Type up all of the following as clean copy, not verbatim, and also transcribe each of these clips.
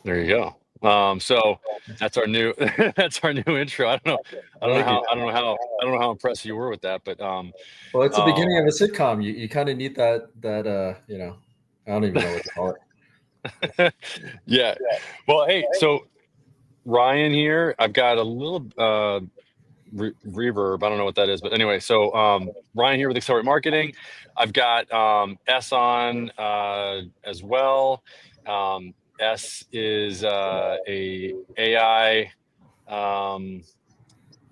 There you go. So that's our new that's our new intro. I like it. I don't know how impressed you were with that, but Well, it's the um beginning of a sitcom. You kind of need that I don't even know what to call yeah. Well, hey, so Ryan here, I've got a little reverb. I don't know what that is, but anyway, so Ryan here with Accelerate Marketing. I've got S on as well. S is a AI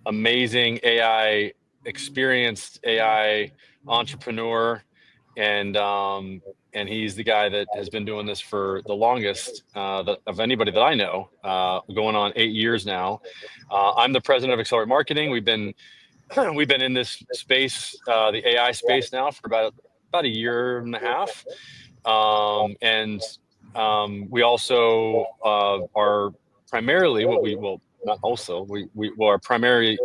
amazing AI experienced AI entrepreneur, and he's the guy that has been doing this for the longest of anybody that I know, going on 8 years now. I'm the president of Accelerate Marketing. We've been in this space, the AI space, now for about a year and a half, and we also are primarily what we well not also we well our primarily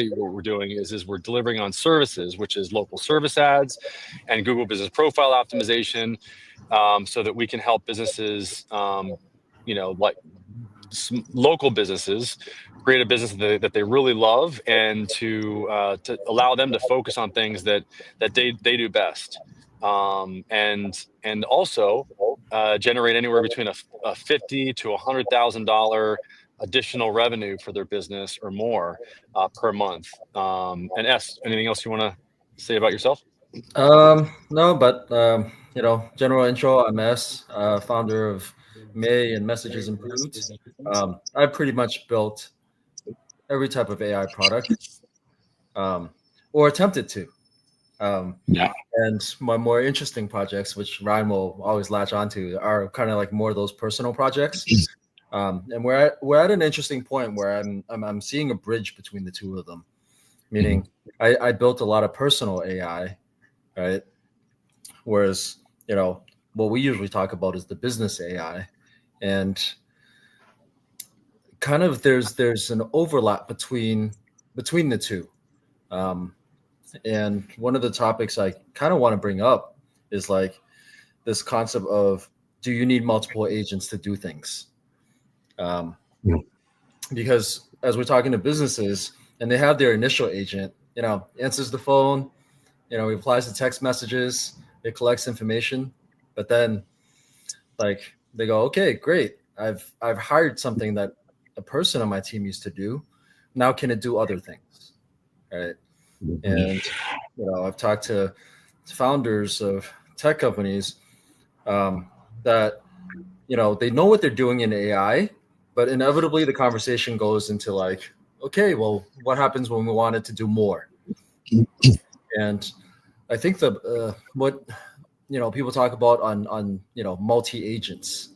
what we're doing is we're delivering on services, which is local service ads and Google Business Profile optimization, so that we can help businesses, like local businesses, create a business that they really love, and to allow them to focus on things that they do best, and also generate anywhere between a $50,000 to $100,000 additional revenue for their business or more per month. And S, anything else you want to say about yourself? No, but general intro. I'm S, founder of May and Messages Improved. I pretty much built every type of AI product, or attempted to. Yeah. And my more interesting projects, which Ryan will always latch onto, are kind of like more of those personal projects. And we're at an interesting point where I'm seeing a bridge between the two of them. Meaning, I built a lot of personal AI, right? Whereas what we usually talk about is the business AI, and kind of there's an overlap between the two. And one of the topics I kind of want to bring up is like this concept of, do you need multiple agents to do things? Because as we're talking to businesses and they have their initial agent, answers the phone, replies to text messages, it collects information, but then like they go, okay, great, I've hired something that a person on my team used to do. Now can it do other things, right? And I've talked to founders of tech companies, that they know what they're doing in AI, but inevitably the conversation goes into like, okay, well, what happens when we want it to do more? And I think what people talk about on multi agents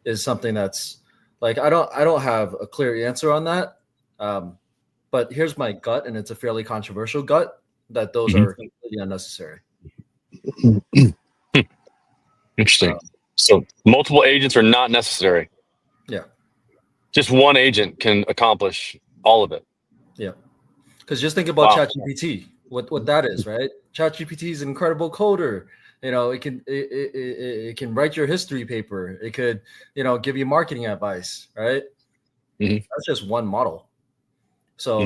is something that's like, I don't have a clear answer on that, but here's my gut, and it's a fairly controversial gut, that those are completely unnecessary. Interesting. So multiple agents are not necessary. Yeah. Just one agent can accomplish all of it. Yeah. Because just think about ChatGPT, what that is, right? ChatGPT is an incredible coder. It can write your history paper. It could, give you marketing advice, right? That's just one model. So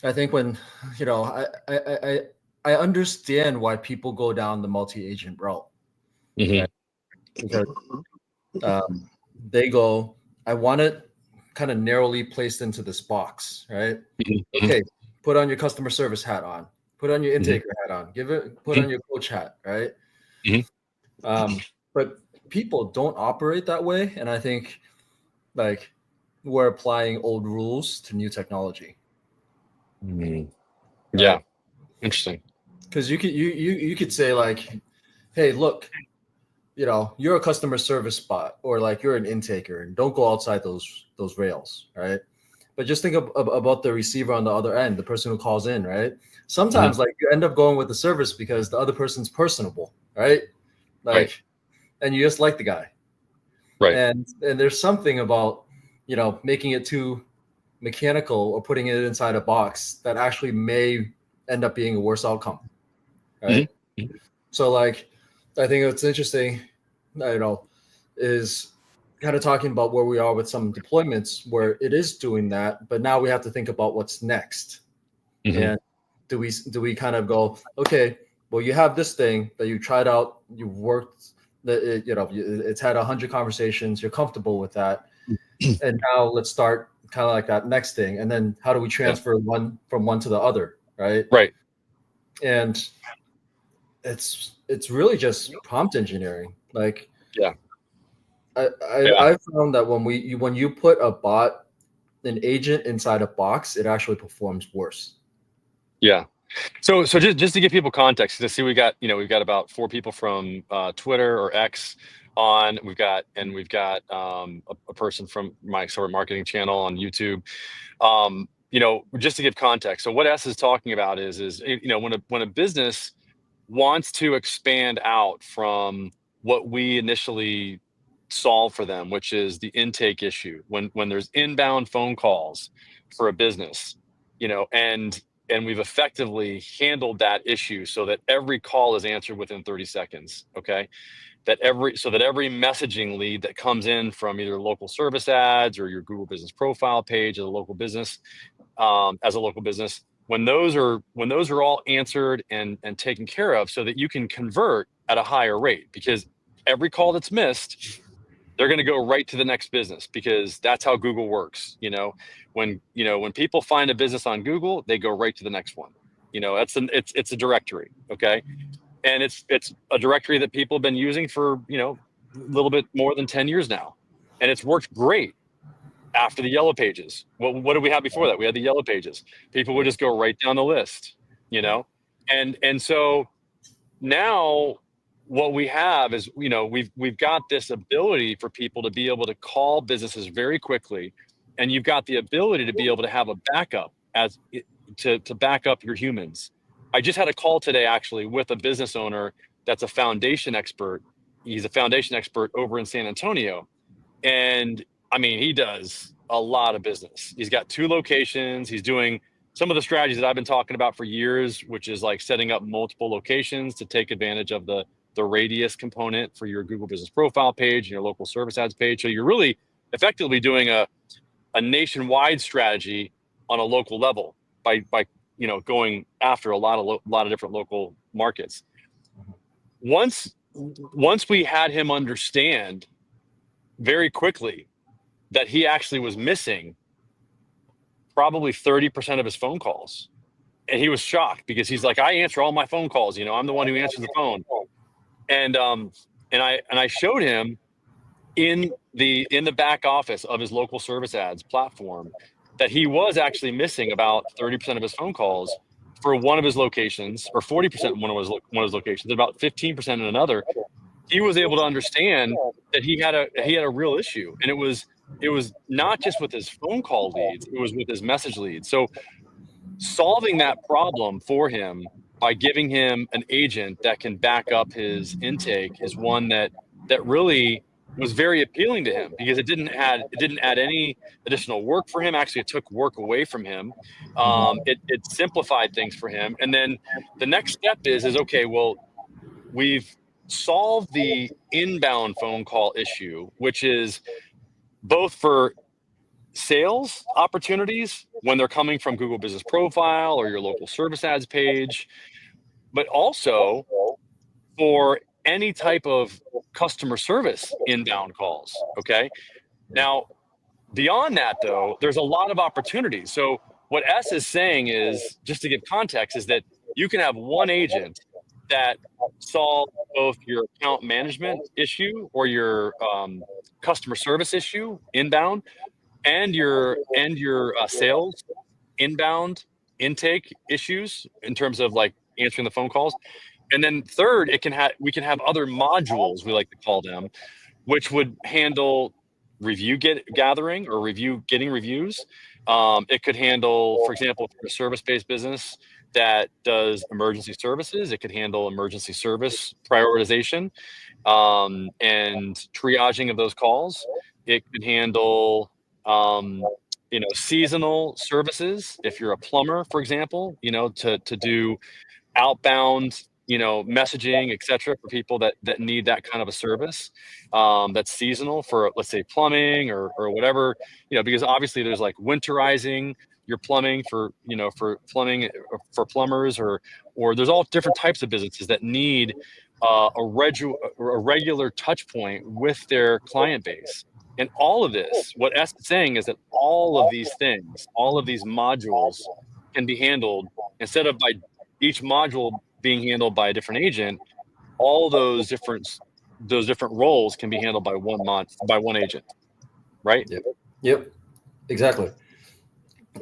I think when, I understand why people go down the multi-agent route. Right? Because they go, I want it kind of narrowly placed into this box, right? Okay, put on your customer service hat on, put on your intaker hat on, put on your coach hat, right? But people don't operate that way, and I think like we're applying old rules to new technology. Right? Yeah, interesting. Because you could say like, hey, look, you're a customer service bot, or like you're an intaker, and don't go outside those rails, right? But just think about the receiver on the other end, the person who calls in, right? Sometimes like you end up going with the service because the other person's personable, right? Like, and you just like the guy, right? And there's something about making it too mechanical or putting it inside a box that actually may end up being a worse outcome, right? So like, I think what's interesting, is kind of talking about where we are with some deployments where it is doing that, but now we have to think about what's next. Mm-hmm. And do we kind of go, okay, well, you have this thing that you tried out, you worked, it's had 100 conversations, you're comfortable with that, and now let's start kind of like that next thing, and then how do we Yeah. transfer one from one to the other, right? Right. And it's really just prompt engineering. Like Yeah. I Yeah. I found that when you put an agent inside a box, it actually performs worse. Yeah. So just to give people context, to see we've got about 4 people from Twitter or X on. We've got a person from my sort of marketing channel on YouTube. Just to give context. So what S is talking about is when a business wants to expand out from what we initially solve for them, which is the intake issue. When there's inbound phone calls for a business, and we've effectively handled that issue so that every call is answered within 30 seconds. Okay. So that every messaging lead that comes in from either local service ads or your Google business profile page as a local business, when those are all answered and taken care of, so that you can convert at a higher rate, because every call that's missed, they're going to go right to the next business, because that's how Google works. When people find a business on Google, they go right to the next one. It's a directory. Okay. And it's a directory that people have been using for a little bit more than 10 years now, and it's worked great after the yellow pages. What did we have before that? We had the yellow pages. People would just go right down the list, and so now what we have is we've got this ability for people to be able to call businesses very quickly, and you've got the ability to be able to have a backup to back up your humans. I just had a call today actually with a business owner that's a foundation expert. He's a foundation expert over in San Antonio, and I mean, he does a lot of business. He's got 2 locations. He's doing some of the strategies that I've been talking about for years, which is like setting up multiple locations to take advantage of the radius component for your Google business profile page and your local service ads page. So you're really effectively doing a nationwide strategy on a local level by going after a lot of different local markets. Once we had him understand very quickly that he actually was missing probably 30% of his phone calls. And he was shocked, because he's like, I answer all my phone calls. I'm the one who answers the phone. And I showed him in the back office of his local service ads platform that he was actually missing about 30% of his phone calls for one of his locations, or 40% in one of his locations, about 15% in another. He was able to understand that he had a real issue, and it was not just with his phone call leads, it was with his message leads. So solving that problem for him by giving him an agent that can back up his intake is one that really was very appealing to him, because it didn't add any additional work for him. Actually, it took work away from him. It simplified things for him. And then the next step is okay, well, we've solved the inbound phone call issue, which is both for sales opportunities when they're coming from Google Business Profile or your local service ads page, but also for any type of customer service inbound calls. Okay. Now, beyond that, though, there's a lot of opportunities. So what S is saying is, just to give context, is that you can have one agent that solves both your account management issue or your customer service issue inbound, and your sales inbound intake issues in terms of like answering the phone calls. And then third, we can have other modules, we like to call them, which would handle gathering or getting reviews. It could handle, for example, for a service-based business that does emergency services, it could handle emergency service prioritization and triaging of those calls. It could handle seasonal services. If you're a plumber, for example, to do outbound messaging, etc., for people that need that kind of a service, that's seasonal for, let's say, plumbing or whatever, because obviously there's like winterizing your plumbing for plumbing for plumbers, or there's all different types of businesses that need a regular touch point with their client base. And all of this, what S is saying, is that all of these things, all of these modules can be handled, instead of by each module being handled by a different agent, all those different roles can be handled by one agent, right? Yep, exactly.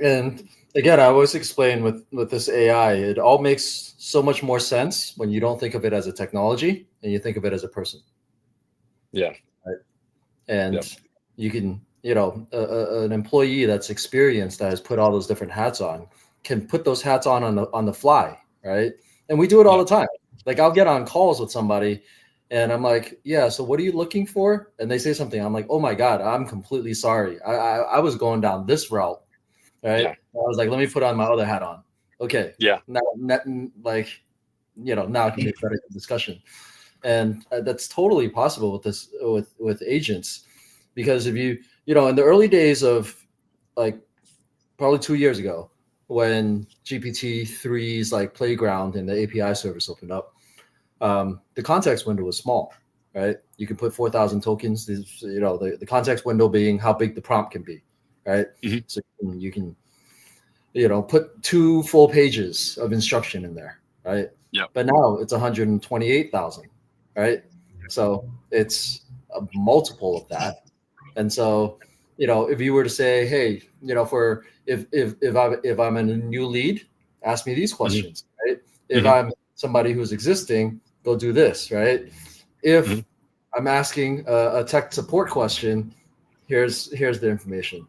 And again, I always explain with this AI, it all makes so much more sense when you don't think of it as a technology and you think of it as a person. Yeah. Right? And Yep. you can, an employee that's experienced, that has put all those different hats on, can put those hats on the fly, right? And we do it all the time. Like, I'll get on calls with somebody and I'm like, yeah, so what are you looking for? And they say something. I'm like, oh my God, I'm completely sorry. I was going down this route. Right. Yeah. I was like, let me put on my other hat on. Okay. Yeah. Now, like, now it can be a better discussion. And that's totally possible with this, with agents, because if you, in the early days of, like, probably 2 years ago, when GPT-3's like playground and the API service opened up, the context window was small, right? You can put 4,000 tokens, the context window being how big the prompt can be, right? Mm-hmm. So you can put 2 full pages of instruction in there, right? Yep. But now it's 128,000, right? So it's a multiple of that. And so, if you were to say, hey, for if I'm a new lead, ask me these questions, right? If I'm somebody who's existing, go do this, right? If I'm asking a tech support question, here's the information,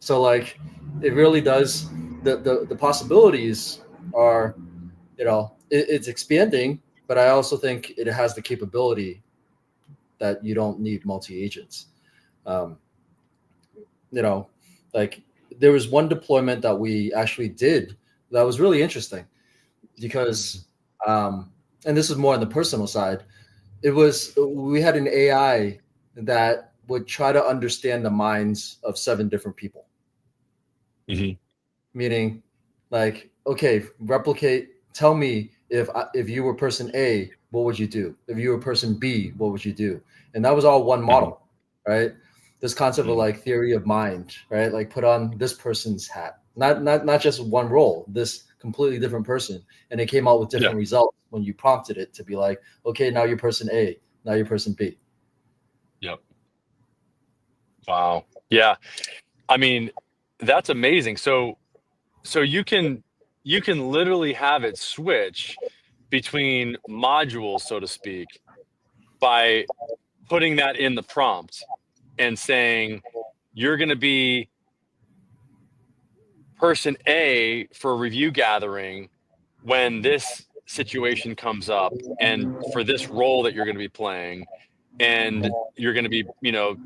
So, like, it really does, the possibilities are, it's expanding, but I also think it has the capability that you don't need multi agents. Um, like, there was one deployment that we actually did that was really interesting, because and this is more on the personal side. We had an AI that would try to understand the minds of 7 different people. Meaning, like, okay, tell me, if you were person A, what would you do? If you were person B, what would you do? And that was all one model, right? This concept of, like, theory of mind, right? Like, put on this person's hat, not just one role, this completely different person, and it came out with different results when you prompted it to be like, okay, now you're person A, now you're person B. Yep. Wow. Yeah. I mean, that's amazing. So you can literally have it switch between modules, so to speak, by putting that in the prompt and saying, you're going to be person A for review gathering when this situation comes up, and for this role that you're going to be playing, and you're going to be,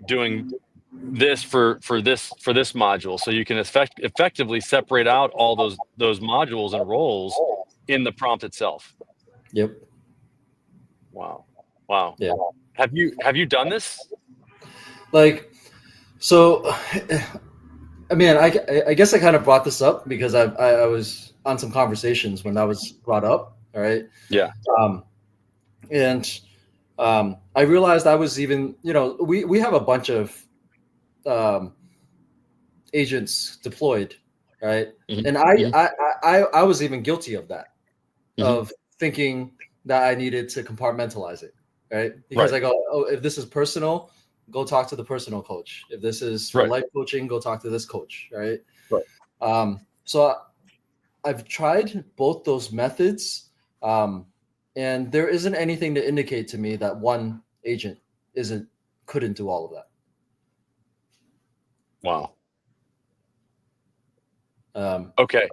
doing this for this module. So you can effectively separate out all those modules and roles in the prompt itself. Yep. Wow. Yeah. Have you done this? Like, so, I mean, I guess I kind of brought this up because I was on some conversations when that was brought up. All right. Yeah. And I realized I was even, we have a bunch of agents deployed, right? And I was even guilty of that, of thinking that I needed to compartmentalize it, right? Because I go, oh, if this is personal, go talk to the personal coach. If this is for life coaching, go talk to this coach, right? So I've tried both those methods, and there isn't anything to indicate to me that one agent couldn't do all of that. Wow. Okay.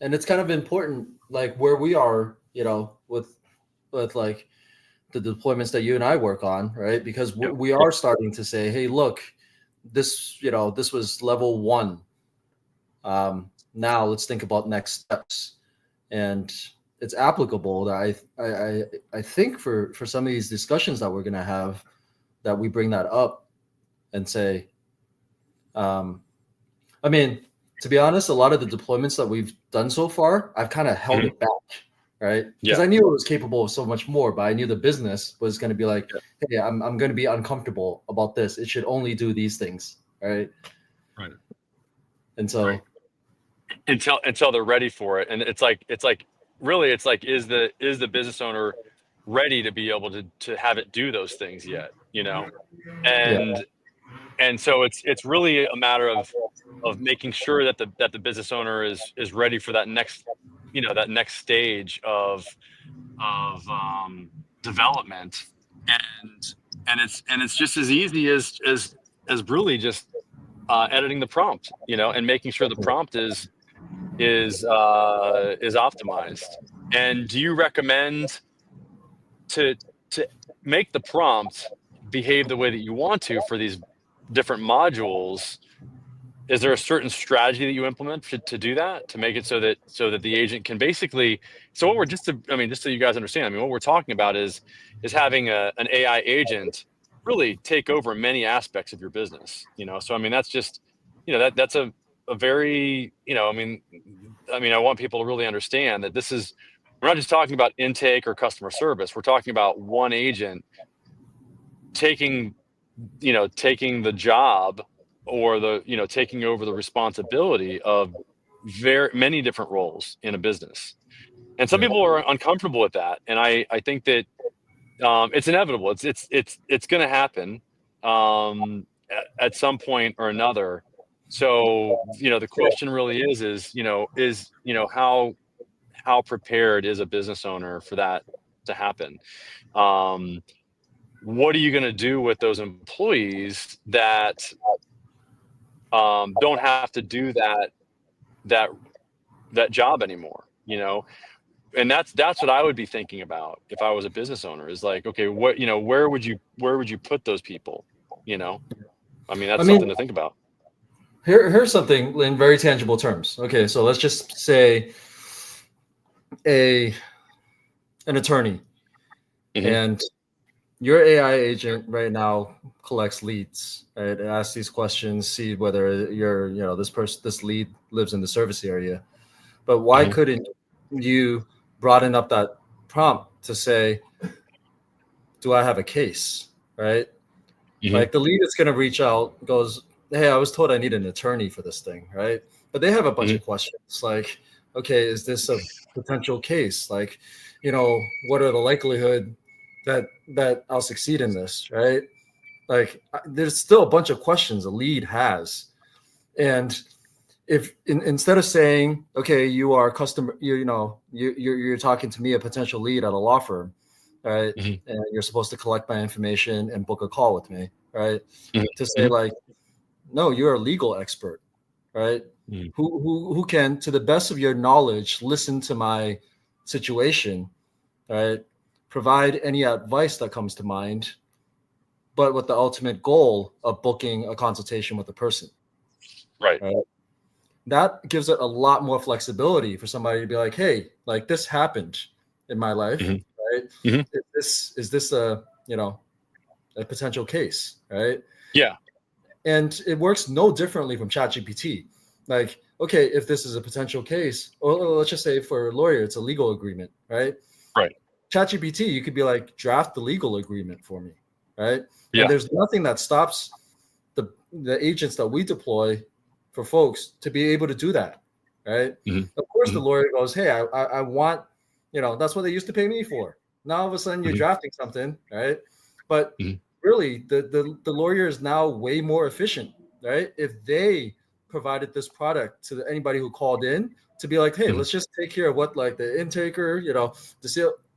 And it's kind of important, like, where we are, with like the deployments that you and I work on, right? Because we are starting to say, hey, look, this was level 1. Now let's think about next steps. And it's applicable, that I think for some of these discussions that we're going to have, that we bring that up and say, I mean, to be honest, a lot of the deployments that we've done so far, I've kind of held it back, right? Because Yeah. I knew it was capable of so much more, but I knew the business was going to be like, hey, I'm going to be uncomfortable about this. It should only do these things, right? Right. And so Right. Until they're ready for it, and it's like really, it's like, is the business owner ready to be able to have it do those things yet? yeah, And so it's really a matter of making sure that the business owner is ready for that next, that next stage of development. And it's just as easy as really just editing the prompt, and making sure the prompt is optimized. And do you recommend to make the prompt behave the way that you want to for these different modules? Is there a certain strategy that you implement to do that, to make it so that the agent can basically, so what we're just so you guys understand, what we're talking about is having an AI agent really take over many aspects of your business, so that's just, that's a very, I want people to really understand that we're not just talking about intake or customer service. We're talking about one agent taking the job, or taking over the responsibility of very many different roles in a business. And some people are uncomfortable with that, and I think that it's inevitable. It's going to happen at some point or another. So the question really is how prepared is a business owner for that to happen? What are you going to do with those employees that don't have to do that job anymore? And that's what I would be thinking about if I was a business owner, is like, okay, where would you put those people? That's something to think about. Here's something in very tangible terms. Okay, so let's just say an attorney, and your AI agent right now collects leads, right? It asks these questions, see whether this lead lives in the service area. But why couldn't you broaden up that prompt to say, do I have a case, right? Like the lead is going to reach out, goes, hey, I was told I need an attorney for this thing, right? But they have a bunch of questions like, okay, is this a potential case? Like, what are the likelihood that I'll succeed in this, right? Like, there's still a bunch of questions a lead has. And if instead of saying, okay, you are a customer, you're talking to me, a potential lead at a law firm, right? And you're supposed to collect my information and book a call with me, right? To say like, no, you're a legal expert, right? Who can, to the best of your knowledge, listen to my situation, right? Provide any advice that comes to mind, but with the ultimate goal of booking a consultation with a person. Right. That gives it a lot more flexibility for somebody to be like, hey, like this happened in my life, right? Is this a potential case, right? Yeah. And it works no differently from ChatGPT. Like, okay, if this is a potential case, or let's just say for a lawyer, it's a legal agreement, right? Right. ChatGPT, you could be like, draft the legal agreement for me, right? Yeah. And there's nothing that stops the agents that we deploy for folks to be able to do that, right? Of course, the lawyer goes, hey, I want, that's what they used to pay me for. Now all of a sudden you're drafting something, right? But really, the lawyer is now way more efficient, right? If they provided this product to anybody who called in to be like, hey, let's just take care of what like the intaker,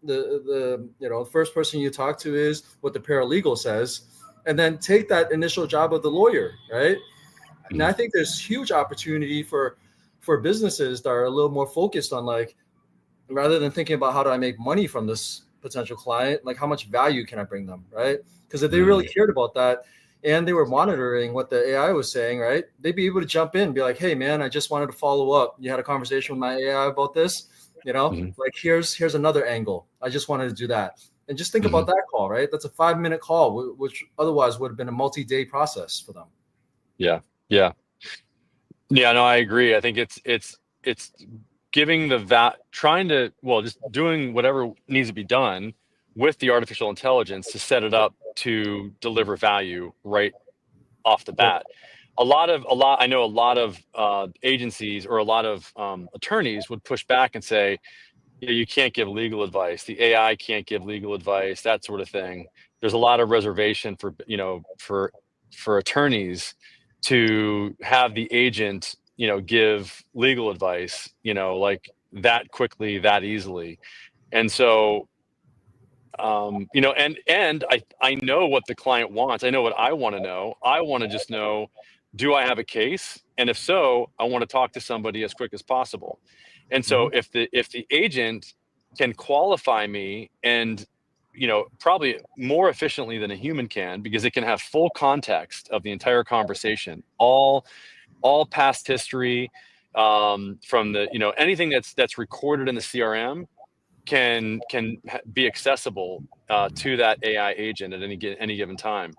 the first person you talk to is, what the paralegal says, and then take that initial job of the lawyer, right? And I think there's huge opportunity for businesses that are a little more focused on, like, rather than thinking about how do I make money from this potential client, like how much value can I bring them, right? Because if they really cared about that and they were monitoring what the AI was saying, right, they'd be able to jump in and be like, hey man, I just wanted to follow up. You had a conversation with my AI about this. You know, Mhm. like here's another angle. I just wanted to do that. And just think about Mhm. that call, right? That's a 5-minute call, which otherwise would have been a multi-day process for them. Yeah. Yeah. Yeah, no, I agree. I think it's giving trying to, well, just doing whatever needs to be done with the artificial intelligence to set it up to deliver value right off the Right. bat. I know a lot of agencies or a lot of attorneys would push back and say, you can't give legal advice. The AI can't give legal advice, that sort of thing. There's a lot of reservation for, for attorneys to have the agent, give legal advice, like that quickly, that easily. And so, and I know what the client wants. I know what I want to know. I want to just know, do I have a case? And if so, I want to talk to somebody as quick as possible. And so Mhm. if the agent can qualify me and probably more efficiently than a human can, because it can have full context of the entire conversation, all past history, from the anything that's recorded in the CRM can be accessible to that AI agent at any given time.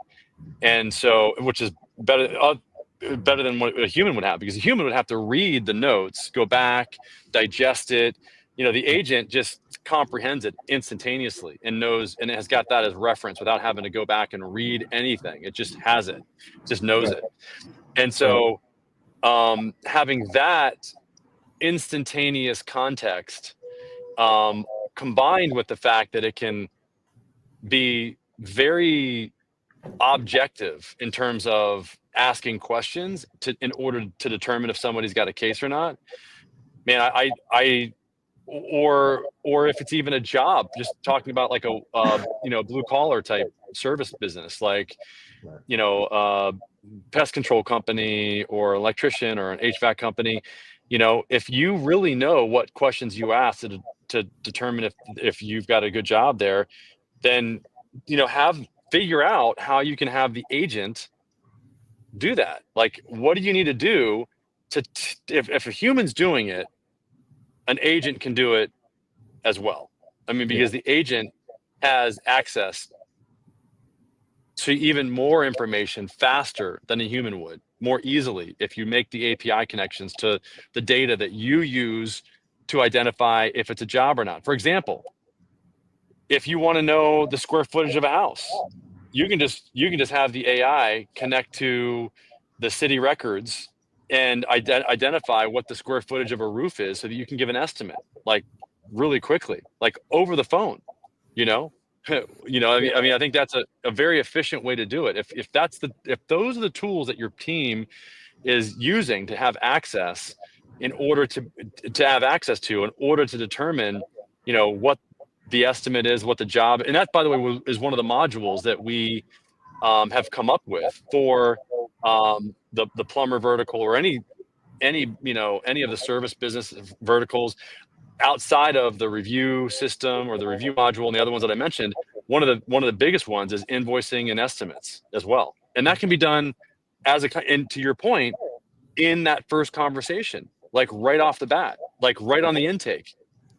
And so, which is better than what a human would have, because a human would have to read the notes, go back, digest it. The agent just comprehends it instantaneously and knows, and it has got that as reference without having to go back and read anything. It just has it, just knows Right. it. And Right. so, having that instantaneous context, um, combined with the fact that it can be very objective in terms of asking questions in order to determine if somebody's got a case or not. Man, or if it's even a job, just talking about like a blue collar type service business, like Right. pest control company or electrician or an HVAC company. If you really know what questions you ask to determine if you've got a good job there, then have figure out how you can have the agent do that. Like, what do you need to do if a human's doing it, an agent can do it as well. I mean, Yeah. because the agent has access to even more information faster than a human would, more easily, if you make the API connections to the data that you use to identify if it's a job or not. For example, if you want to know the square footage of a house, you can just have the AI connect to the city records and identify what the square footage of a roof is, so that you can give an estimate, like, really quickly, like over the phone. You know, I Yeah. mean, I think that's a very efficient way to do it. If those are the tools that your team is using to have access, in order to have access to, in order to determine, what the estimate is, what the job, and that, by the way, is one of the modules that we have come up with for the plumber vertical, or any of the service business verticals, outside of the review system or the review module and the other ones that I mentioned. One of the biggest ones is invoicing and estimates as well, and that can be done and to your point, in that first conversation, like right off the bat, like right on the intake,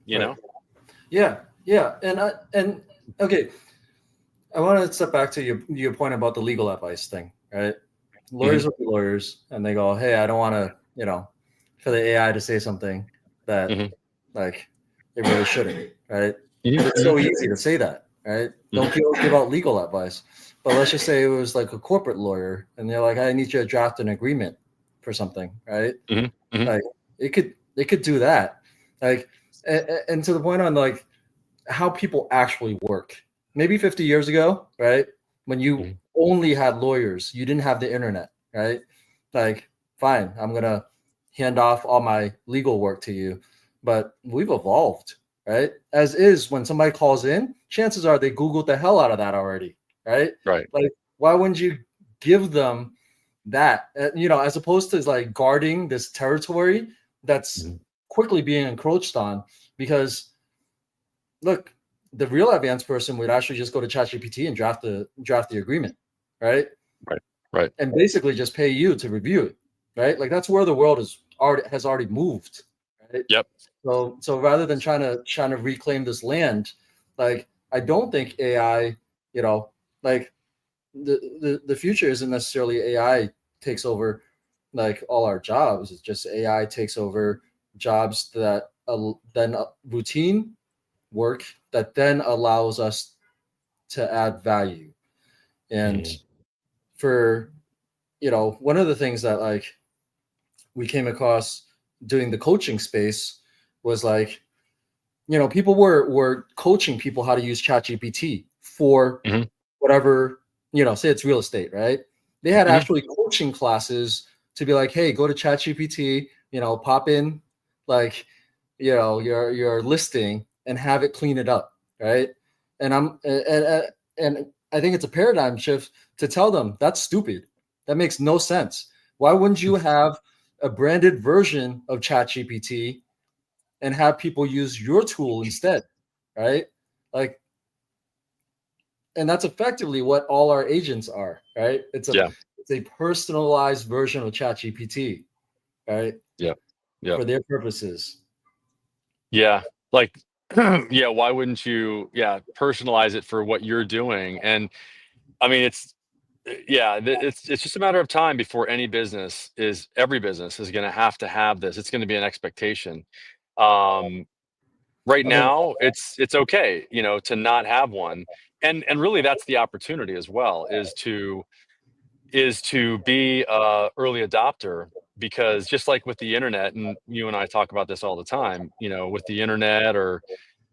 you Right. know? Yeah. Yeah. And okay, I want to step back to your point about the legal advice thing, right? Hmm. Lawyers will be lawyers, and they go, "Hey, I don't want to, for the AI to say something that Hmm. like it really shouldn't, right?" Hmm. But it's so easy to say that, right? Hmm. Don't give out legal advice. But let's just say it was like a corporate lawyer, and they're like, "I need you to draft an agreement for something," right? Hmm. Hmm. Like it could do that, like, and to the point on like how people actually work. Maybe 50 years ago, right? When you Hmm. only had lawyers, you didn't have the internet, right? Like, fine, I'm going to hand off all my legal work to you. But we've evolved, right? As is, when somebody calls in, chances are they Googled the hell out of that already, right? Right. Like, why wouldn't you give them that, as opposed to like guarding this territory that's Hmm. quickly being encroached on? Because look, the real advanced person would actually just go to ChatGPT and draft the agreement, right? Right. Right. And basically just pay you to review it, right? Like that's where the world has already moved. right? Yep. So rather than trying to reclaim this land, like I don't think AI, you know, like the future isn't necessarily AI takes over like all our jobs. It's just AI takes over jobs that then routine work that then allows us to add value. And Mhm. for one of the things that like we came across doing the coaching space was like people were coaching people how to use ChatGPT for Mhm. whatever, say it's real estate, right? They had Mhm. actually coaching classes to be like, hey, go to ChatGPT, pop in like, your listing and have it clean it up, right? And and I think it's a paradigm shift to tell them that's stupid. That makes no sense. Why wouldn't you have a branded version of ChatGPT and have people use your tool instead, right? Like, and that's effectively what all our agents are, right? Yeah. It's a personalized version of ChatGPT, right, Yep. Yep. for their purposes. Yeah. Like, yeah, why wouldn't you, personalize it for what you're doing? And I mean, it's just a matter of time before every business is going to have this. It's going to be an expectation. Um, right I mean, now, it's okay, to not have one. And really that's the opportunity as well, is to be a early adopter, because just like with the internet, and you and I talk about this all the time, with the internet, or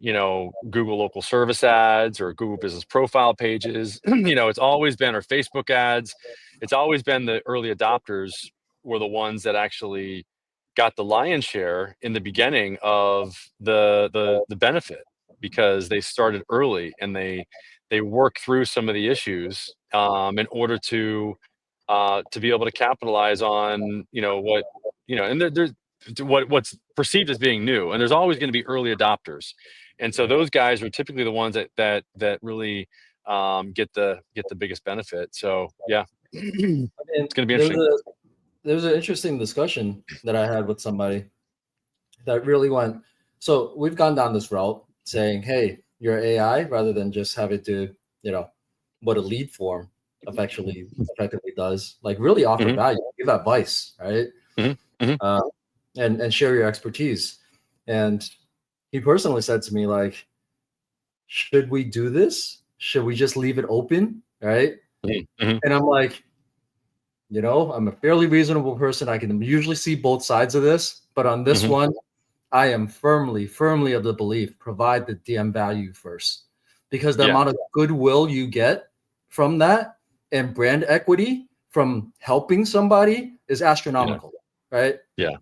Google local service ads or Google business profile pages, it's always been, or Facebook ads, it's always been the early adopters were the ones that actually got the lion's share in the beginning of the benefit, because they started early and they worked through some of the issues, in order to be able to capitalize on what and there's what's perceived as being new, and there's always going to be early adopters, and so those guys are typically the ones that really get the biggest benefit. So yeah, it's I mean, going to be interesting. there was an interesting discussion that I had with somebody that really went. So we've gone down this route saying, hey, your AI, rather than just have it do, you know, what a lead form effectively does, like really offer Hmm. value, give advice, right? Hmm. Hmm. Uh, and share your expertise. And he personally said to me, like, should we do this? Should we just leave it open? Right. Hmm. And I'm like, I'm a fairly reasonable person. I can usually see both sides of this, but on this Hmm. one, I am firmly of the belief provide the DM value first, because the Yeah. amount of goodwill you get from that and brand equity from helping somebody is Yeah. astronomical, right? Yeah.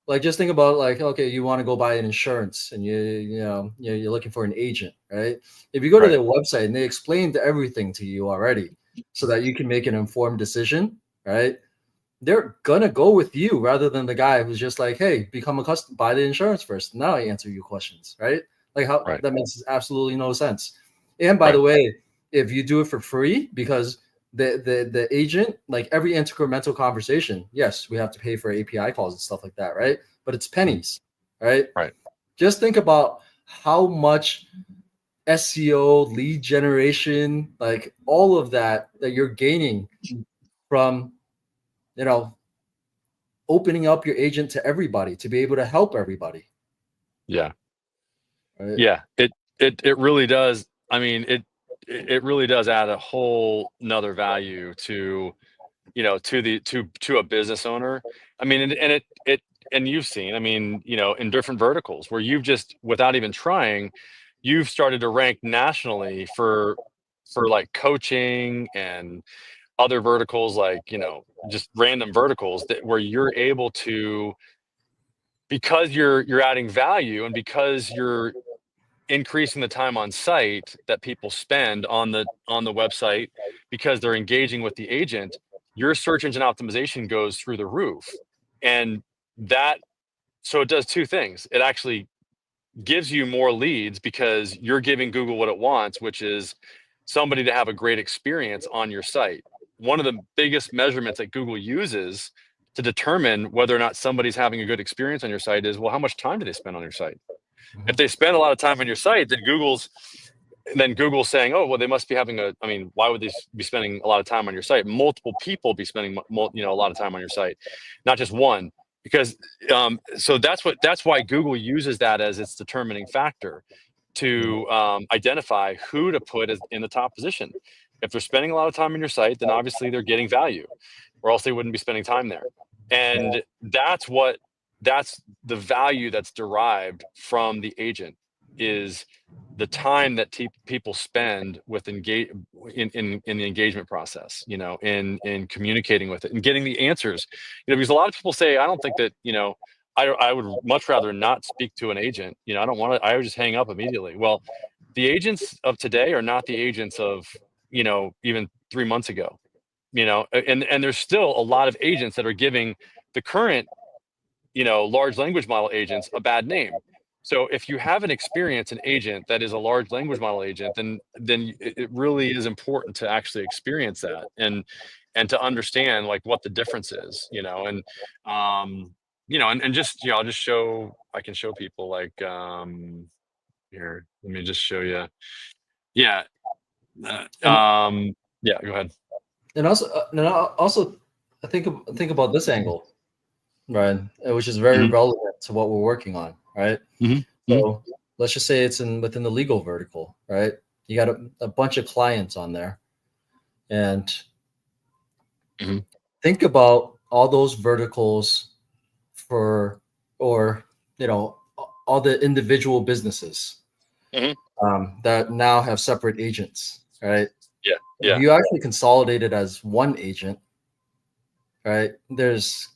Like just think about like, okay, you want to go buy an insurance and you're looking for an agent, right? If you go to Right. their website and they explained everything to you already so that you can make an informed decision, right? They're gonna go with you rather than the guy who's just like, hey, become a customer, buy the insurance first. Now I answer your questions, right? Like how Right. that makes absolutely no sense. And by Right. the way, if you do it for free, because the agent, like every incremental conversation, yes, we have to pay for API calls and stuff like that, right? But it's Mhm. pennies, right? Right. Just think about how much SEO, lead generation, like all of that you're gaining from, you know, opening up your agent to everybody to be able to help everybody, Yeah. right? Yeah. It really does. I mean, it really does add a whole nother value to to a business owner. I mean, and and you've seen, I mean, in different verticals where you've just, without even trying, you've started to rank nationally for like coaching and other verticals, like, just random verticals, that where you're able to, because you're adding value, and because you're increasing the time on site that people spend on the website, because they're engaging with the agent, your search engine optimization goes through the roof. And that, so it does two things. It actually gives you more leads because you're giving Google what it wants, which is somebody to have a great experience on your site. One of the biggest measurements that Google uses to determine whether or not somebody's having a good experience on your site is, well, how much time do they spend on your site? If they spend a lot of time on your site, then Google's saying, oh, well, they must be having why would they be spending a lot of time on your site? Multiple people be spending, a lot of time on your site, not just one. Because so that's why Google uses that as its determining factor to identify who to put in the top position. If they're spending a lot of time on your site, then obviously they're getting value, or else they wouldn't be spending time there. And that's the value that's derived from the agent, is the time that people spend with in the engagement process, in communicating with it and getting the answers. Because a lot of people say, I don't think that, I would much rather not speak to an agent. I don't want to. I would just hang up immediately. Well, the agents of today are not the agents of, even 3 months ago. And there's still a lot of agents that are giving the current, large language model agents a bad name. So if you have an agent that is a large language model agent, then it really is important to actually experience that and to understand like what the difference is, and just, I can show people like, here, let me just show you. Yeah. Yeah, go ahead. And also, think about this angle, right? Which is very relevant to what we're working on, right? So let's just say it's within the legal vertical, right? You got a bunch of clients on there, and think about all those verticals or all the individual businesses that now have separate agents, right? Yeah. If you actually consolidate it as one agent, right? There's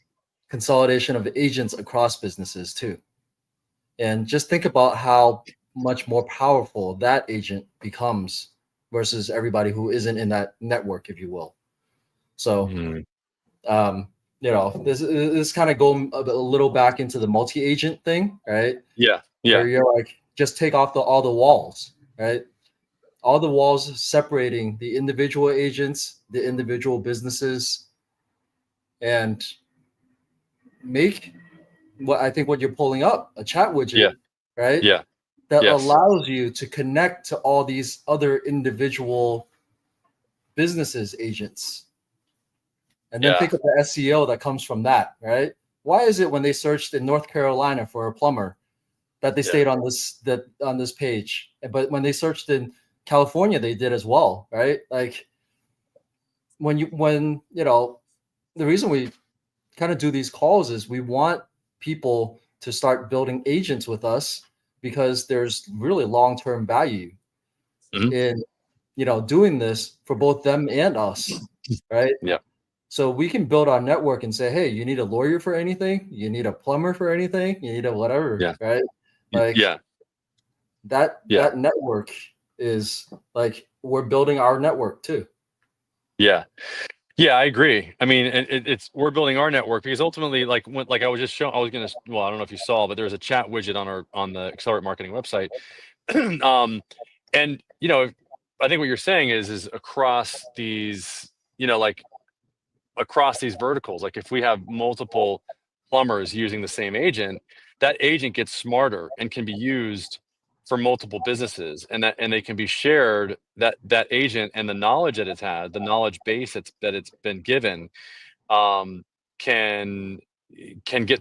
consolidation of agents across businesses too. And just think about how much more powerful that agent becomes versus everybody who isn't in that network, if you will. So, this kind of go a little back into the multi-agent thing, right? Yeah. Where you're like, just take off all the walls, right? All the walls separating the individual agents, the individual businesses, and make what you're pulling up, a chat widget, right? Yeah. That Yes. allows you to connect to all these other individual businesses agents. And then think of the SEO that comes from that, right? Why is it when they searched in North Carolina for a plumber that they stayed on this page, but when they searched in California, they did as well, right? Like when the reason we kind of do these calls is we want people to start building agents with us because there's really long-term value in doing this for both them and us, right? Yeah. So we can build our network and say, hey, you need a lawyer for anything, you need a plumber for anything, you need a whatever, right? Like that network is like, we're building our network too. Yeah, I agree. I mean, and we're building our network because ultimately, like I was just showing, I don't know if you saw, but there's a chat widget on the Accelerate Marketing website. And I think what you're saying is across these, across these verticals, like if we have multiple plumbers using the same agent, that agent gets smarter and can be used for multiple businesses, and they can be shared, that agent and the knowledge that it's had, the knowledge base that it's been given, can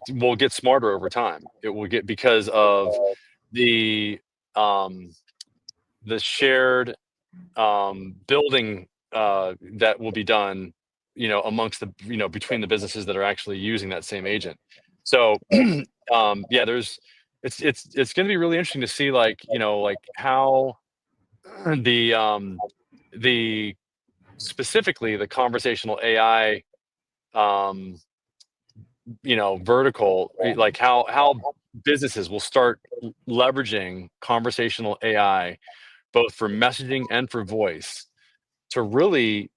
will get smarter over time. It will get, because of the shared building that will be done, amongst the, between the businesses that are actually using that same agent. So it's going to be really interesting to see, like, like how the specifically the conversational AI vertical, like how businesses will start leveraging conversational AI both for messaging and for voice to really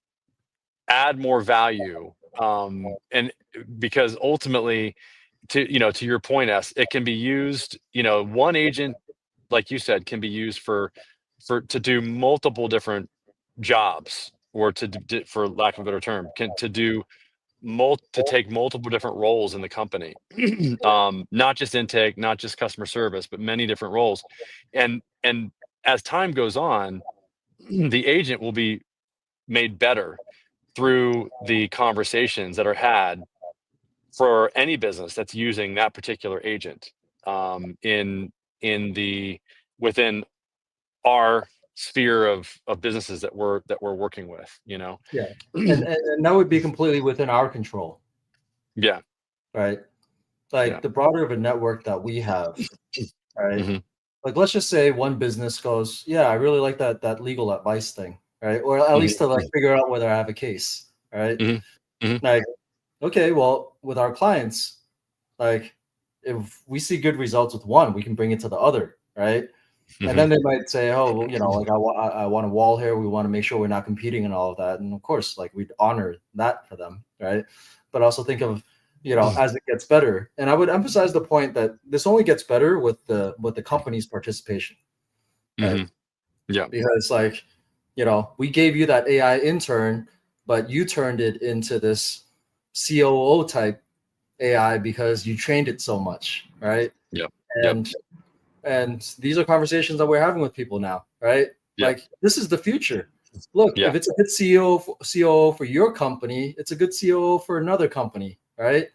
add more value, and because ultimately, to your point, it can be used, one agent, like you said, can be used to do multiple different jobs, or for lack of a better term, to do to take multiple different roles in the company, not just intake, not just customer service, but many different roles. And as time goes on, the agent will be made better through the conversations that are had for any business that's using that particular agent, in the within our sphere of businesses that we're working with, you know. Yeah. And that would be completely within our control, Yeah. right? Yeah. Like the broader of a network that we have, right? Hmm. Like let's just say one business goes, yeah, I really like that legal advice thing, right? Or at least to Hmm. like figure out whether I have a case, right? Hmm. Hmm. Like, okay, well, with our clients, like if we see good results with one, we can bring it to the other, right? And Hmm. then they might say, oh, well, you know, like I want a wall here. We want to make sure we're not competing and all of that. And of course, like we'd honor that for them, right? But also think of, you know, as it gets better. And I would emphasize the point that this only gets better with the company's participation, right? Hmm. Yeah. Because like, you know, we gave you that AI intern, but you turned it into this COO type AI because you trained it so much, right? Yep. Yep. And these are conversations that we're having with people now, right? Yep. Like this is the future. Look, if Yeah. it's a good COO for your company, it's a good COO for another company, right?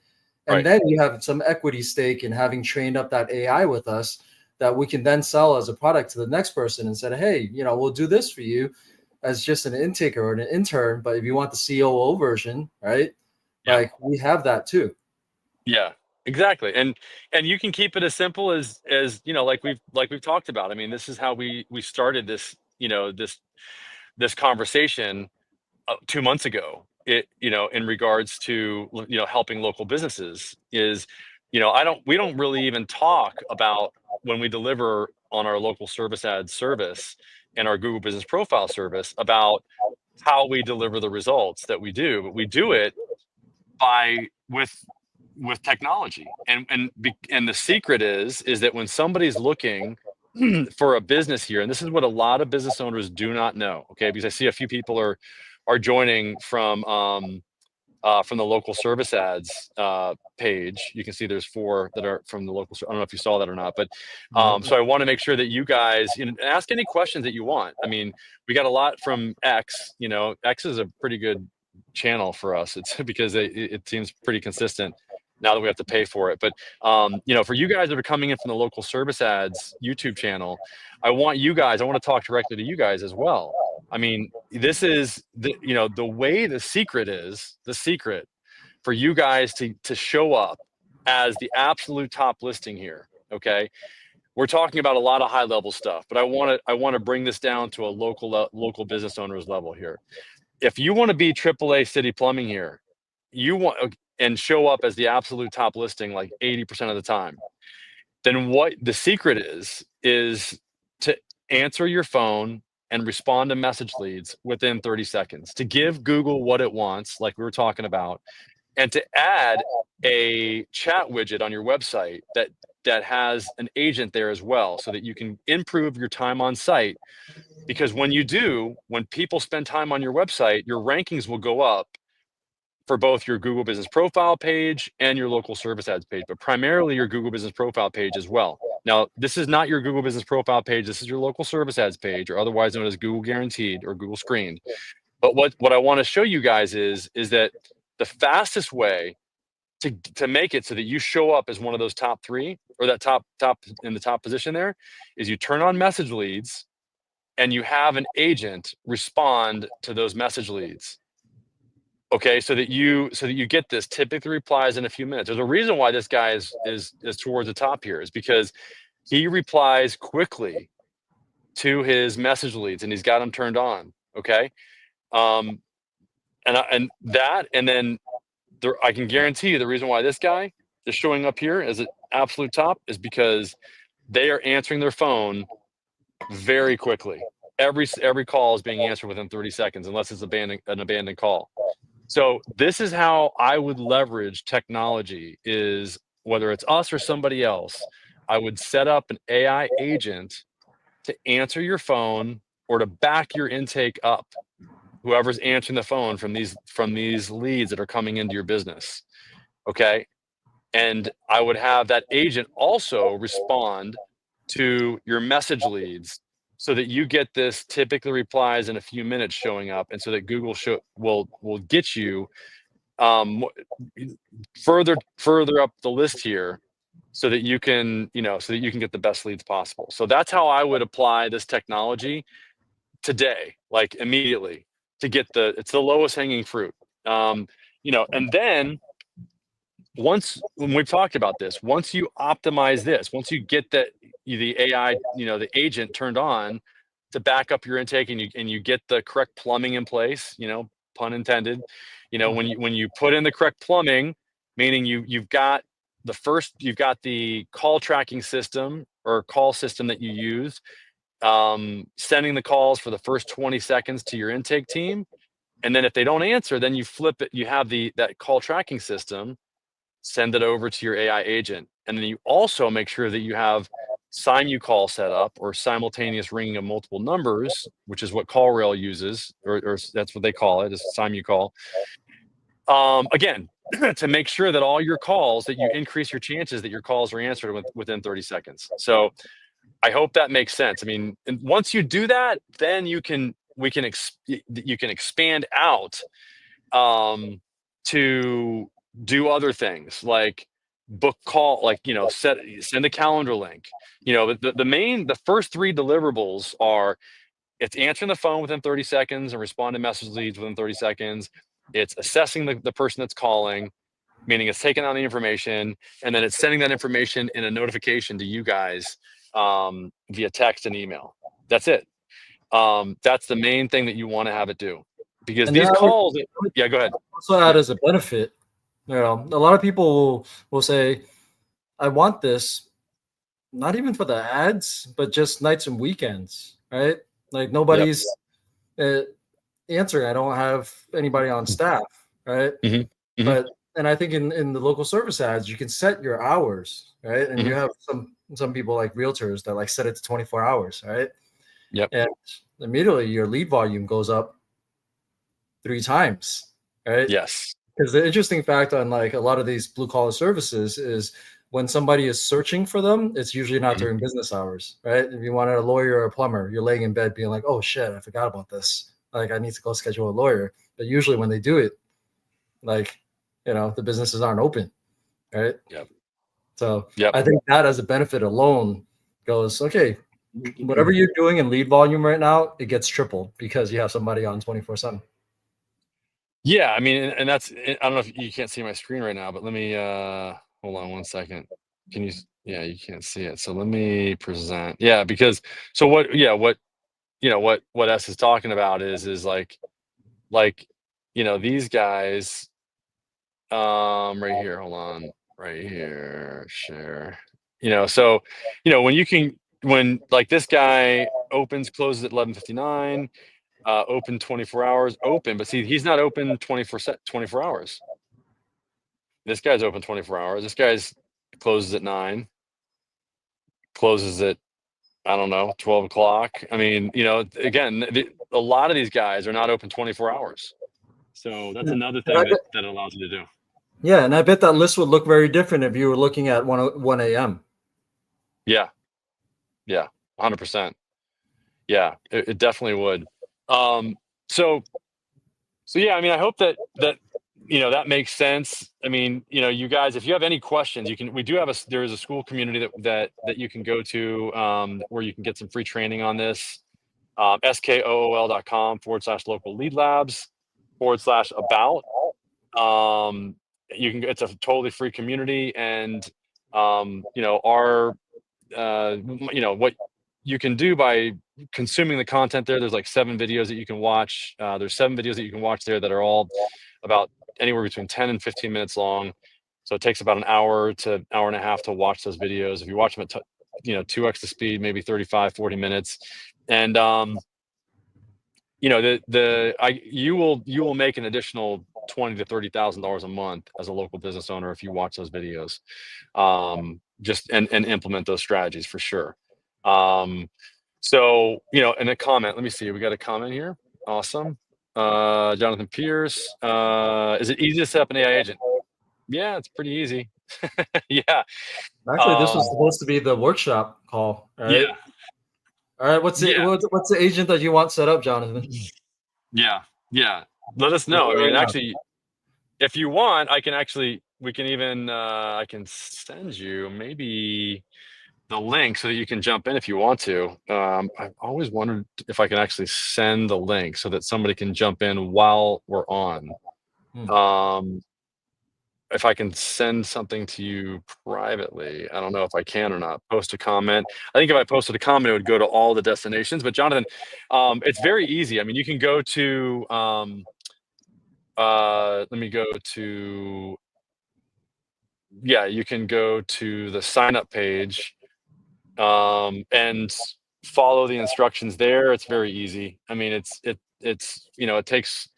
And Right. then you have some equity stake in having trained up that AI with us that we can then sell as a product to the next person and said, hey, you know, we'll do this for you as just an intake or an intern, but if you want the COO version, right? Yeah. Like we have that too. Yeah. Exactly. And you can keep it as simple as, you know, like we've talked about. I mean, this is how we started this, you know, this conversation 2 months ago, you know, in regards to, you know, helping local businesses is, you know, we don't really even talk about when we deliver on our local service ad service and our Google Business Profile service about how we deliver the results that we do, but we do it by with technology. And the secret is that when somebody's looking for a business here, and this is what a lot of business owners do not know, okay, because I see a few people are joining from the local service ads page. You can see there's 4 that are from the local. I don't know if you saw that or not, but Nope. so I want to make sure that you guys, you know, ask any questions that you want. I mean, we got a lot from X. You know, X is a pretty good channel for us. It's because it seems pretty consistent now that we have to pay for it. But you know, for you guys that are coming in from the local service ads YouTube channel, I want to talk directly to you guys as well. I mean, this is the, you know, the way the secret for you guys to show up as the absolute top listing here. Okay. We're talking about a lot of high level stuff, but I want to bring this down to a local business owner's level here. If you want to be AAA city plumbing here, you want and show up as the absolute top listing like 80% of the time, then what the secret is to answer your phone and respond to message leads within 30 seconds, to give Google what it wants, like we were talking about, and to add a chat widget on your website that has an agent there as well, so that you can improve your time on site. Because when people spend time on your website, your rankings will go up for both your Google Business Profile page and your local service ads page, but primarily your Google Business Profile page as well. Now, this is not your Google Business Profile page. This is your local service ads page, or otherwise known as Google Guaranteed or Google Screened. But what I want to show you guys is that the fastest way to make it so that you show up as one of those top 3, or that top in the top position there, is you turn on message leads and you have an agent respond to those message leads. Okay, so that you get this typically replies in a few minutes. There's a reason why this guy is towards the top here, is because he replies quickly to his message leads and he's got them turned on. Okay, um, and then I can guarantee you the reason why this guy is showing up here as an absolute top is because they are answering their phone very quickly. Every call is being answered within 30 seconds, unless it's an abandoned call. So this is how I would leverage technology, is whether it's us or somebody else, I would set up an AI agent to answer your phone or to back your intake up whoever's answering the phone from these leads that are coming into your business. Okay. And I would have that agent also respond to your message leads so that you get this typically replies in a few minutes showing up, and so that Google will get you further up the list here, so that you can get the best leads possible. So that's how I would apply this technology today, like immediately, to get it's the lowest hanging fruit. And then when we've talked about this, once you optimize this, once you get the AI, the agent turned on to back up your intake, and you get the correct plumbing in place, pun intended, when you put in the correct plumbing, meaning you've got the call tracking system or call system that you use, sending the calls for the first 20 seconds to your intake team. And then if they don't answer, then you flip it, you have that call tracking system, send it over to your AI agent. And then you also make sure that you have SimuCall set up, or simultaneous ringing of multiple numbers, which is what CallRail uses, or that's what they call it, is SimuCall. Again, to make sure that all your calls, that you increase your chances that your calls are answered within 30 seconds. So I hope that makes sense. I mean, and once you do that, then you can expand out to do other things like book call, like, send a calendar link. The first 3 deliverables are: it's answering the phone within 30 seconds and responding to message leads within 30 seconds. It's assessing the person that's calling, meaning it's taking on the information, and then it's sending that information in a notification to you guys via text and email. That's it. That's the main thing that you want to have it do, because And these then calls. Yeah, go ahead. also add Yeah. as a benefit, a lot of people will say, I want this, not even for the ads, but just nights and weekends, right? Like Yep. nobody's answering. I don't have anybody on staff, right? But and I think in the local service ads, you can set your hours, right? And you have some people like realtors that like set it to 24 hours, right? Yep. And immediately your lead volume goes up 3 times, right? Yes. Because the interesting fact on like a lot of these blue collar services is when somebody is searching for them, it's usually not during business hours, right? If you wanted a lawyer or a plumber, you're laying in bed being like, oh shit, I forgot about this. Like I need to go schedule a lawyer. But usually when they do it, like, the businesses aren't open, right? Yep. So Yep. I think that as a benefit alone goes, okay, whatever you're doing in lead volume right now, it gets tripled because you have somebody on 24/7. Yeah, I mean, and that's, I don't know if you can't see my screen right now, but let me hold on one second. Can you? Yeah, you can't see it. So let me present. Yeah, because so what? Yeah, what S is talking about is like these guys right here. Hold on, right here. Share. So when like this guy opens, closes at 11:59. Open 24 hours, open, but see, he's not open 24 hours. This guy's open 24 hours. This guy's closes at 9, closes at, I don't know, 12 o'clock. I mean, again, a lot of these guys are not open 24 hours. So that's another thing that allows you to do. Yeah, and I bet that list would look very different if you were looking at 1 a.m. Yeah. Yeah. 100%. Yeah, it definitely would. So yeah, I mean, I hope that that makes sense. I mean, you guys, if you have any questions, there is a school community that you can go to, where you can get some free training on this. skool.com/local lead labs/about. It's a totally free community, and what you can do by consuming the content there's like 7 videos that you can watch. There's 7 videos that you can watch there that are all about anywhere between 10 and 15 minutes long. So it takes about an hour to hour and a half to watch those videos. If you watch them at 2x the speed, maybe 35, 40 minutes. And you will make an additional $20,000 to $30,000 a month as a local business owner if you watch those videos, just and implement those strategies for sure. So, in a comment, let me see, we got a comment here. Awesome. Jonathan Pierce. Is it easy to set up an AI agent? Yeah, it's pretty easy. Yeah. Actually, this was supposed to be the workshop call. All right. Yeah. All right. What's Yeah. the agent that you want set up, Jonathan? Yeah. Yeah. Let us Let's know. do I it mean, right now. actually, if you want, we can even, I can send you maybe the link so that you can jump in if you want to. I've always wondered if I can actually send the link so that somebody can jump in while we're on. If I can send something to you privately, I don't know if I can or not. Post a comment. I think if I posted a comment, it would go to all the destinations. But Jonathan, it's very easy. I mean, you can go to, let me go to, yeah, you can go to the sign up page, and follow the instructions there. It's very easy. I mean, it's it takes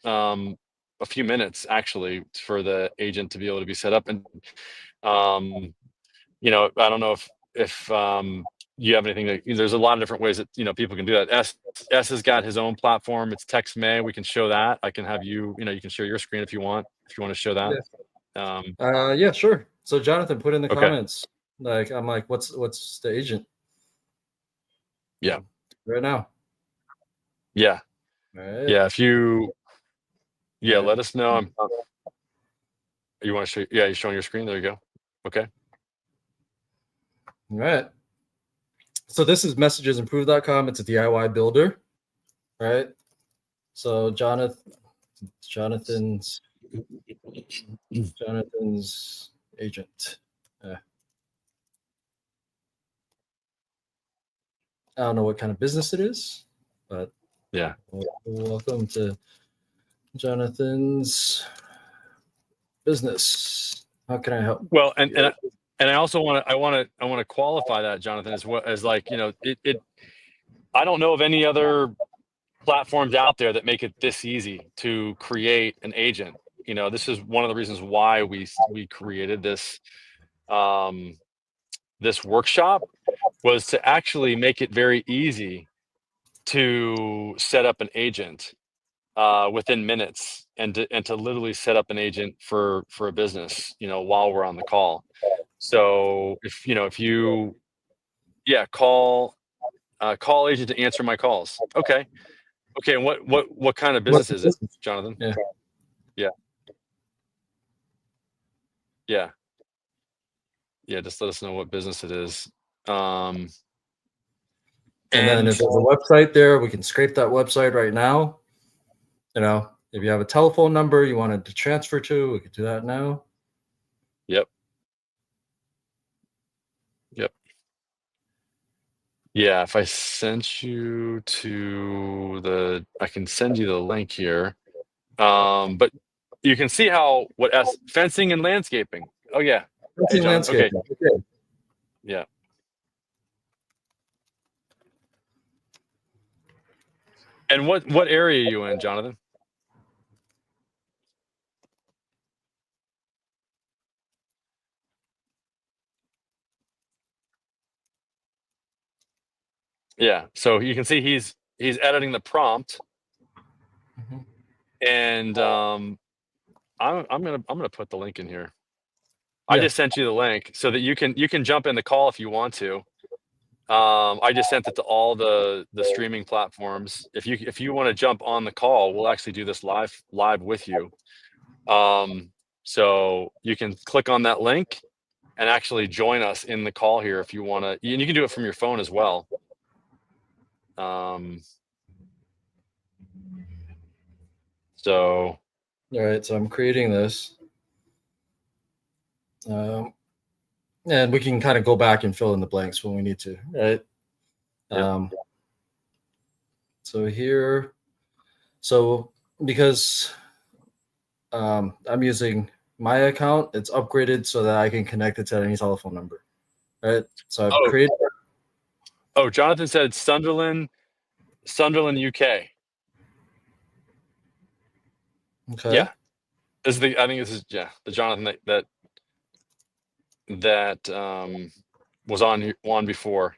a few minutes actually for the agent to be able to be set up. And um, I don't know if you have anything there's a lot of different ways that people can do that. S has got his own platform. It's Text May. We can show that. I can have you can share your screen if you want to show that. Yeah, sure. So Jonathan, put in the Okay. comments. Like, I'm like, what's the agent? Yeah. Right now. Yeah. All right. Yeah. If you, yeah, Right. let us know. You want to show? Yeah, you're showing your screen. There you go. Okay. All right. So this is messagesimprove.com. It's a DIY builder, right? So Jonathan's agent. I don't know what kind of business it is, but Yeah. welcome to Jonathan's business. How can I help? Well, and I also want to qualify that, Jonathan, as well as like it. I don't know of any other platforms out there that make it this easy to create an agent. This is one of the reasons why we created this this workshop, was to actually make it very easy to set up an agent within minutes, and to literally set up an agent for a business while we're on the call. So if you yeah, call agent to answer my calls. Okay. And what kind of What's business the is it, business? Jonathan? Yeah. Yeah. Yeah. Yeah, just let us know what business it is. And then And if there's a website there, we can scrape that website right now. If you have a telephone number you wanted to transfer to, we could do that now. Yep. Yeah, if I sent you to I can send you the link here. But you can see what fencing and landscaping. Oh yeah. Hey, Jonathan. Landscape. Okay. Yeah. And what area are you in, Jonathan? Yeah. So you can see he's editing the prompt, and I'm gonna put the link in here. I just sent you the link so that you can jump in the call if you want to. I just sent it to all the streaming platforms. If you want to jump on the call, we'll actually do this live with you. So you can click on that link and actually join us in the call here if you want to, and you can do it from your phone as well. So. All right, so I'm creating this. And we can kind of go back and fill in the blanks when we need to, right? Yep. So here, because I'm using my account, it's upgraded so that I can connect it to any telephone number, right? So I've created. Oh, Jonathan said Sunderland, UK. Okay. Yeah. I think this is the Jonathan that was on before.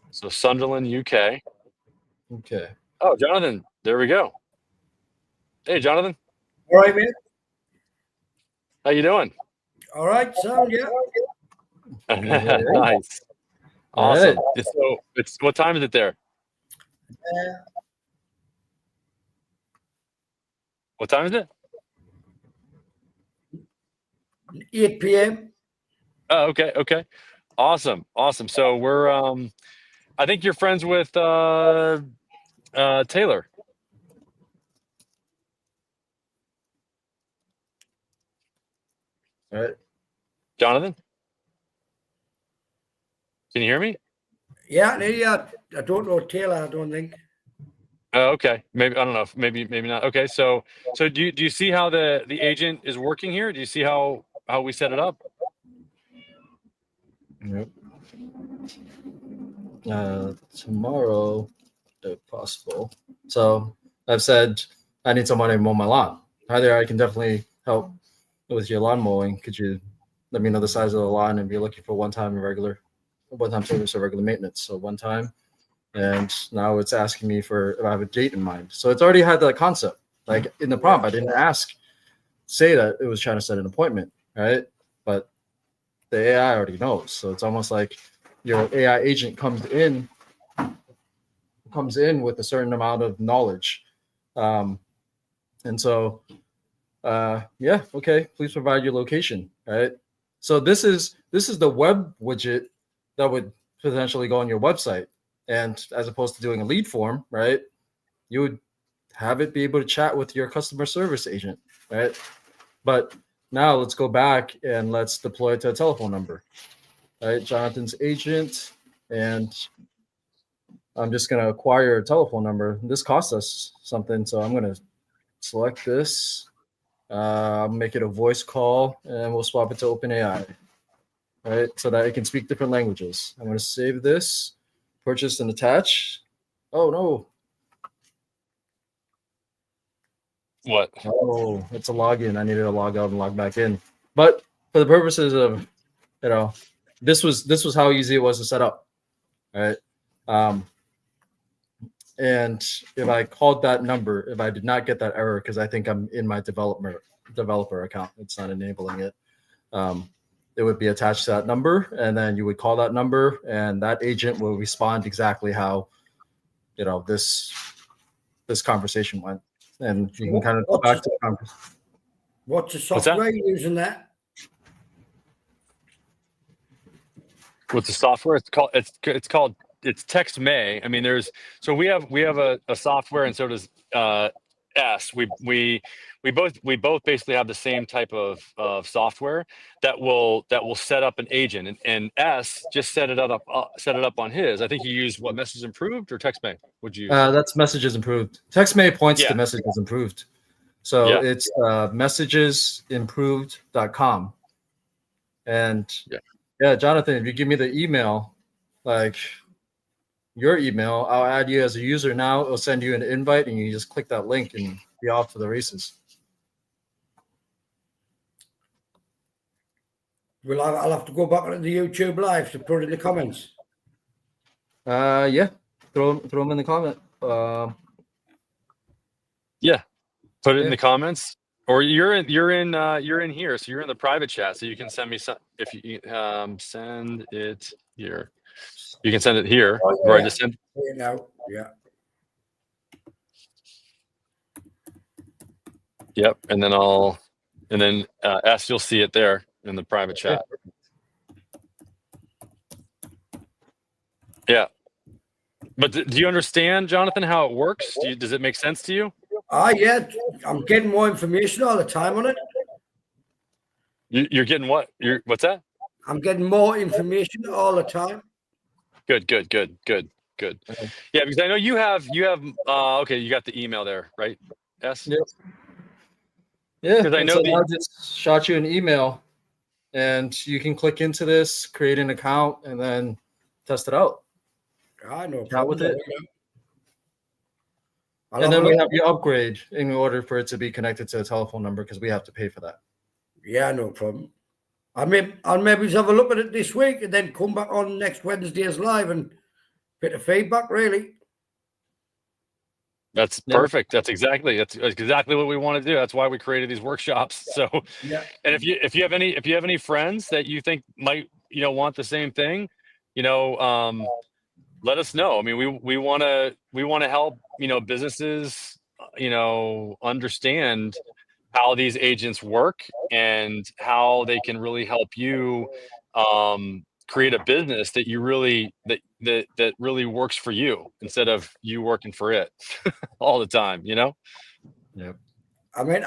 So Sunderland, UK. Okay. Oh, Jonathan, there we go. Hey, Jonathan. All right, man. How you doing? All right, sound, yeah. Nice. All Awesome. right. It's what time is it there? What time is it? 8 p.m. Oh, okay. Awesome. So we're I think you're friends with Taylor. All right. Jonathan? Can you hear me? Yeah, I don't know Taylor, I don't think. Oh, okay. Maybe I don't know. Maybe not. Okay. So do you see how the agent is working here? Do you see how we set it up? Yep. Tomorrow, if possible. So I've said I need someone to mow my lawn. Hi there, I can definitely help with your lawn mowing. Could you let me know the size of the lawn and be looking for one time service or regular maintenance? So one time. And now it's asking me for if I have a date in mind. So it's already had that concept. Like in the prompt, I didn't say that it was trying to set an appointment, right? But the AI already knows. So it's almost like your AI agent comes in with a certain amount of knowledge. And so, yeah, okay, please provide your location, right? So this is the web widget that would potentially go on your website. And as opposed to doing a lead form, right, you would have it be able to chat with your customer service agent, right? But now let's go back and let's deploy it to a telephone number, right? Jonathan's agent, and I'm just going to acquire a telephone number. This costs us something, so I'm going to select this, make it a voice call, and we'll swap it to OpenAI, right? So that it can speak different languages. I'm going to save this, purchase and attach. Oh no. What? Oh, it's a login. I needed to log out and log back in. But for the purposes of, this was how easy it was to set up, right? And if I called that number, if I did not get that error, because I think I'm in my developer account, it's not enabling it. It would be attached to that number, and then you would call that number, and that agent will respond exactly how this conversation went, and you can kind of go back to the conversation. What's the software you're using that? What's the software? It's called TextMay. I mean, we have a software, and so does S. We both basically have the same type of software that will set up an agent, and S just set it up on his. I think you used what, Message Improved or TextMay? Would you use? That's Messages Improved. TextMay points to Messages Improved. So it's messagesimproved.com. And yeah, Jonathan, if you give me the email, like your email, I'll add you as a user now. It'll send you an invite, and you just click that link and be off to the races. Well, I'll have to go back to the YouTube live to put it in the comments. Yeah, throw them in the comment. Yeah, put it in the comments, or you're in here, so you're in the private chat, so you can send me some. If you send it here, you can send it here. Where I just sent. Here now, yeah. Yep, and then S, you'll see it there in the private chat. Yeah. But do you understand, Jonathan, how it works? Does it make sense to you? Yeah, I'm getting more information all the time on it. You're getting what? What's that? I'm getting more information all the time. Good. Yeah, because I know you have okay, you got the email there, right? Yes. Yep. Yeah, because I know I just shot you an email, and you can click into this, create an account, and then test it out. I know. Chat with it. And then we have you upgrade in order for it to be connected to a telephone number, because we have to pay for that. Yeah, no problem. I'll maybe have a look at it this week and then come back on next Wednesday's live and bit of feedback, really. That's perfect. That's exactly what we want to do. That's why we created these workshops. So, Yeah. and if you have any friends that you think might, want the same thing, let us know. I mean, we want to help, businesses, understand how these agents work and how they can really help you create a business that you really that really works for you instead of you working for it all the time. Yep. I mean,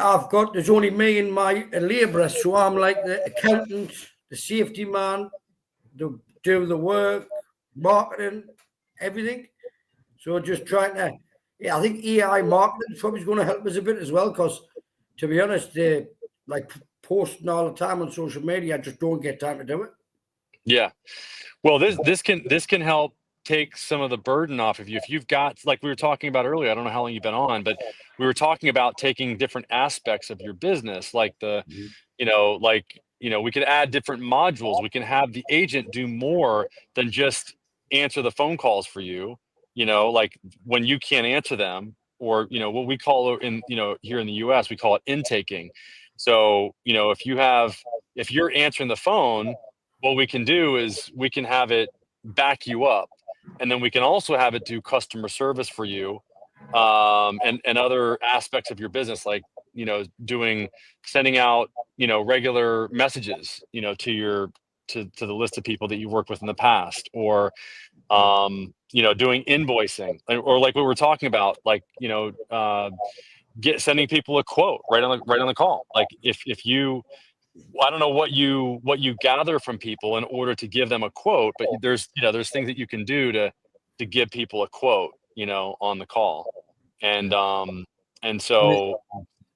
there's only me and my labourer, so I'm like the accountant, the safety man, the do the work, marketing, everything. So just trying to, I think AI marketing is probably going to help us a bit as well, because to be honest, like posting all the time on social media, I just don't get time to do it. Yeah. Well, this can help take some of the burden off of you. If you've got, like we were talking about earlier, I don't know how long you've been on, but we were talking about taking different aspects of your business, like we could add different modules. We can have the agent do more than just answer the phone calls for you, like when you can't answer them, or, what we call here in the US, we call it intaking. So, if you're answering the phone, what we can do is we can have it back you up, and then we can also have it do customer service for you, and other aspects of your business, like sending out regular messages to the list of people that you worked with in the past, or doing invoicing, or like what we're talking about, like sending people a quote right on the call. Like if you I don't know what you gather from people in order to give them a quote, but there's things that you can do to give people a quote, on the call. And so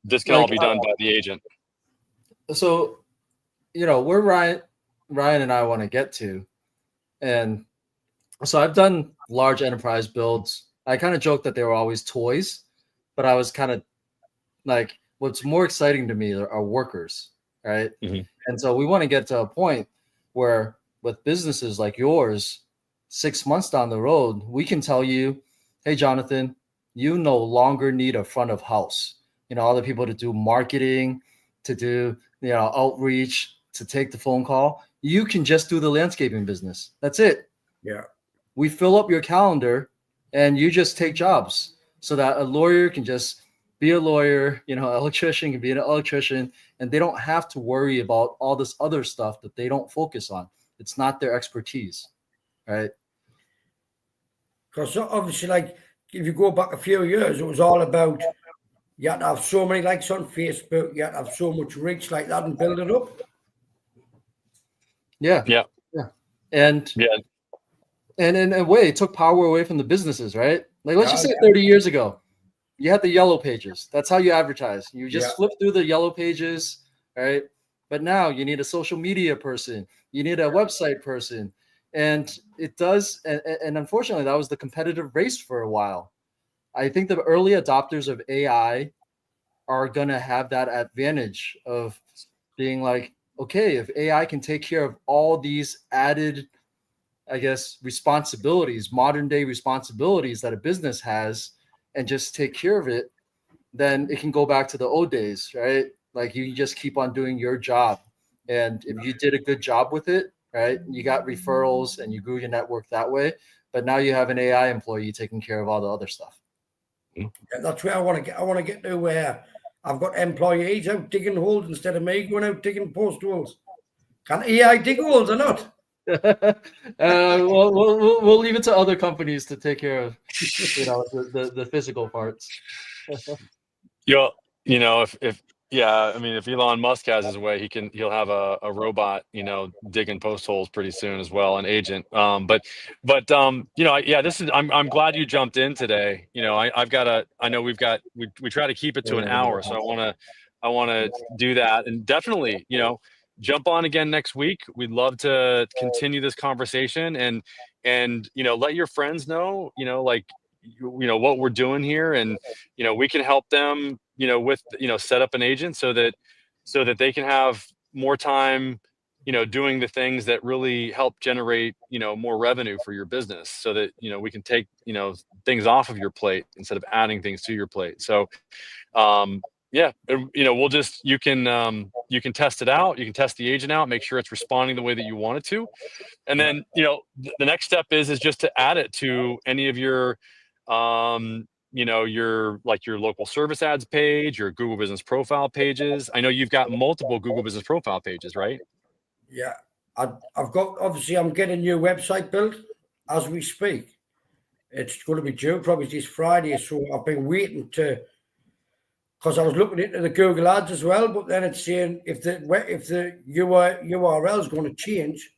this can all Like, be done by the agent. so, where Ryan and I want to get to, and so I've done large enterprise builds. I kind of joke that they were always toys, but I was kind of like, what's more exciting to me are workers, right? Mhm. And so we want to get to a point where with businesses like yours, 6 months down the road, we can tell you, hey, Jonathan, you no longer need a front of house. All the people to do marketing, to do, outreach, to take the phone call. You can just do the landscaping business. That's it. Yeah. We fill up your calendar and you just take jobs, so that a lawyer can just be a lawyer, an electrician can be an electrician, and they don't have to worry about all this other stuff that they don't focus on. It's not their expertise, right? Because obviously, like, if you go back a few years, it was all about you had to have so many likes on Facebook, you had to have so much reach like that and build it up. Yeah. And in a way, it took power away from the businesses, right? Like, let's just say 30 years ago, you had the yellow pages. That's how you advertise. You just flip through the yellow pages, right? But now you need a social media person. You need a website person. And it does. And unfortunately, that was the competitive race for a while. I think the early adopters of AI are going to have that advantage of being like, okay, if AI can take care of all these added, I guess, responsibilities, modern day responsibilities that a business has, and just take care of it, then it can go back to the old days, right? Like, you just keep on doing your job. And if you did a good job with it, right, you got referrals and you grew your network that way. But now you have an AI employee taking care of all the other stuff. Yeah, that's where I want to get. I want to get to where I've got employees out digging holes instead of me going out digging post holes. Can AI dig holes or not? We'll leave it to other companies to take care of, the physical parts. If Elon Musk has his way, he'll have a robot, digging post holes pretty soon as well, an agent. I'm glad you jumped in today. I know we try to keep it to an hour, so I want to do that, and definitely, jump on again next week. We'd love to continue this conversation, and let your friends know, what we're doing here, and we can help them, with set up an agent so that they can have more time, doing the things that really help generate, more revenue for your business, so that, we can take, things off of your plate instead of adding things to your plate. So, yeah, you can test it out. You can test the agent out, make sure it's responding the way that you want it to. And then, the next step is just to add it to any of your, your local service ads page, your Google Business Profile pages. I know you've got multiple Google Business Profile pages, right? Yeah, I've got, obviously, I'm getting a new website built as we speak. It's going to be due probably this Friday, so I've been waiting to, because I was looking into the Google Ads as well, but then it's saying if the URL is going to change,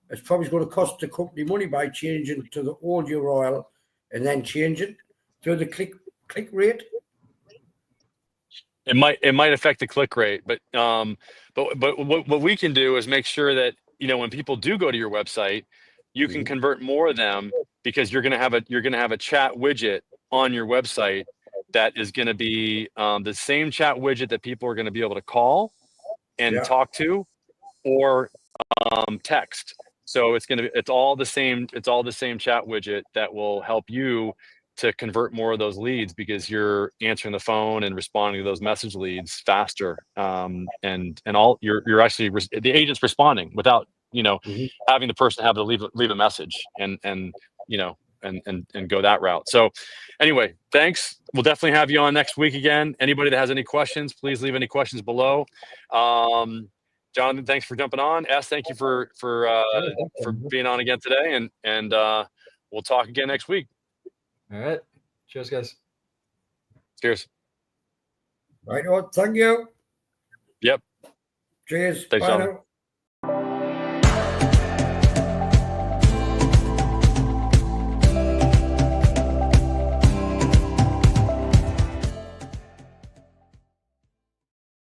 it's probably going to cost the company money by changing to the old URL and then changing to the click rate. It might affect the click rate, but what we can do is make sure that, when people do go to your website, you can convert more of them, because you're gonna have a chat widget on your website that is going to be the same chat widget that people are going to be able to call and talk to, or text. So it's all the same chat widget that will help you to convert more of those leads, because you're answering the phone and responding to those message leads faster. And all you're actually the agent's responding without, having the person have to leave a message and go that route. So anyway, thanks. We'll definitely have you on next week again. Anybody that has any questions, please leave any questions below. Jonathan, thanks for jumping on. S, thank you for being on again today, and we'll talk again next week. All right. Cheers, guys. Cheers. Right on. Thank you. Yep. Cheers. Thanks, Bye Jonathan. now.